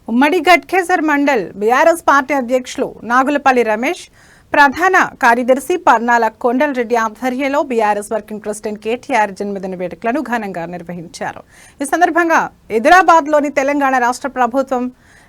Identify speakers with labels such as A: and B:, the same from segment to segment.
A: ఉమ్మడి Ghatkesar mandal BRS party అధ్యక్షులు నాగులపల్లి రమేష్, ప్రధాన కార్యదర్శి పర్నాల కొండలరెడ్డి ఆధ్వర్యంలో బీఆర్ఎస్ వర్కింగ్ ప్రెసిడెంట్ కేటీఆర్ జన్మదిన వేడుకలను ఘనంగా నిర్వహించారు. ఈ సందర్భంగా హైదరాబాద్లోని తెలంగాణ రాష్ట్ర ప్రభుత్వం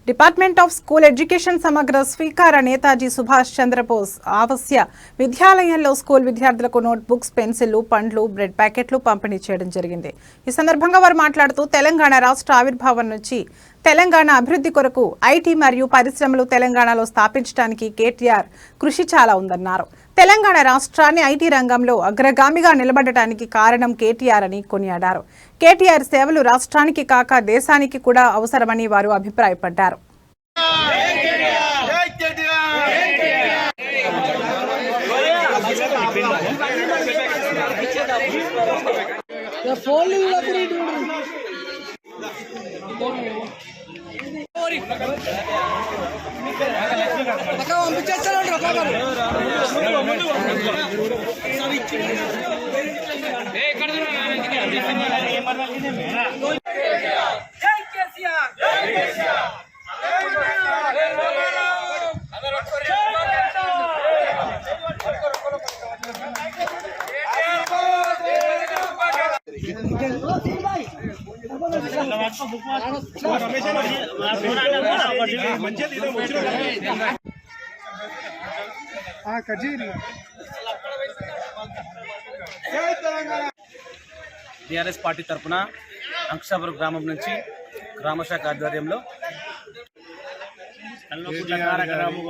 A: డిపార్ట్మెంట్ ఆఫ్ స్కూల్ ఎడ్యుకేషన్ సమగ్ర స్వీకార నేతాజీ సుభాష్ చంద్రబోస్ ఆవాస్య విద్యాలయంలో స్కూల్ విద్యార్థులకు నోట్బుక్స్, పెన్సిళ్లు, పండ్లు, బ్రెడ్ ప్యాకెట్లు పంపిణీ చేయడం జరిగింది. ఈ సందర్భంగా వారు మాట్లాడుతూ తెలంగాణ రాష్ట్ర ఆవిర్భావం నుంచి తెలంగాణ అభివృద్ధి కొరకు ఐటీ మరియు పరిశ్రమలు తెలంగాణలో స్థాపించడానికి కేటీఆర్ కృషి చాలా ఉందన్నారు. తెలంగాణ రాష్ట్రాన్ని ఐటీ రంగంలో అగ్రగామిగా నిలబడటానికి కారణం కేటీఆర్ అని కొనియాడారు. కేటీఆర్ సేవలు రాష్ట్రానికి కాక దేశానికి కూడా అవసరమని వారు అభిప్రాయపడ్డారు.
B: టీఆర్ఎస్ పార్టీ తరఫున అంకుశాపురం గ్రామం నుంచి గ్రామశాఖ ఆధ్వర్యంలో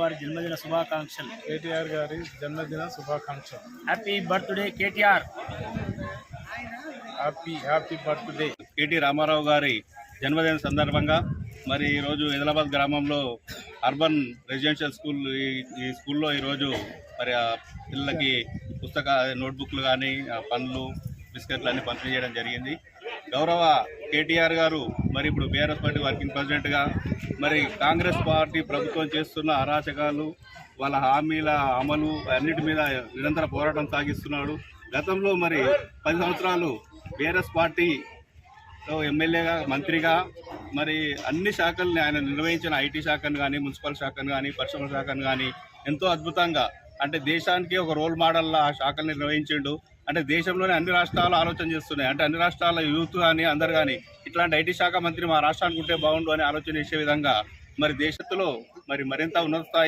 B: గారి జన్మదిన శుభాకాంక్షలు.
C: కేటీఆర్ గారి జన్మదిన శుభాకాంక్షలు.
B: Happy birthday KTR.
C: Happy birthday.
D: KT Rama Rao గారి జన్మదిన సందర్భంగా మరి ఈరోజు హైదరాబాద్ గ్రామంలో అర్బన్ రెసిడెన్షియల్ స్కూల్ ఈ స్కూల్లో ఈరోజు మరి ఆ పిల్లలకి నోట్బుక్లు కానీ పండ్లు, బిస్కెట్లు అన్నీ పంపిణీ చేయడం జరిగింది. గౌరవ కేటీఆర్ గారు మరి ఇప్పుడు బీఆర్ఎస్ పార్టీ వర్కింగ్ ప్రెసిడెంట్గా మరి కాంగ్రెస్ పార్టీ ప్రభుత్వం చేస్తున్న అరాచకాలు, వాళ్ళ హామీల అమలు అన్నిటి మీద నిరంతర పోరాటం సాగిస్తున్నాడు. గతంలో మరి 10 సంవత్సరాలు బీఆర్ఎస్ పార్టీలో ఎమ్మెల్యేగా, మంత్రిగా మరి అన్ని శాఖల్ని ఆయన నిర్వహించిన ఐటీ శాఖను కానీ, మున్సిపల్ శాఖను కానీ, పరిశ్రమల శాఖను కానీ ఎంతో అద్భుతంగా, అంటే దేశానికి ఒక రోల్ మోడల్లా ఆ శాఖల్ని నిర్వహించిండు. అంటే దేశంలోనే అన్ని రాష్ట్రాలు ఆలోచన చేస్తున్నాయి. అంటే అన్ని రాష్ట్రాల యూత్ కానీ అందరు కానీ ఇట్లాంటి ఐటీ శాఖ మంత్రి మా రాష్ట్రానికి ఉంటే బాగుండు అని ఆలోచన చేసే విధంగా మరి దేశంలో మరి మరింత ఉన్నత స్థాయి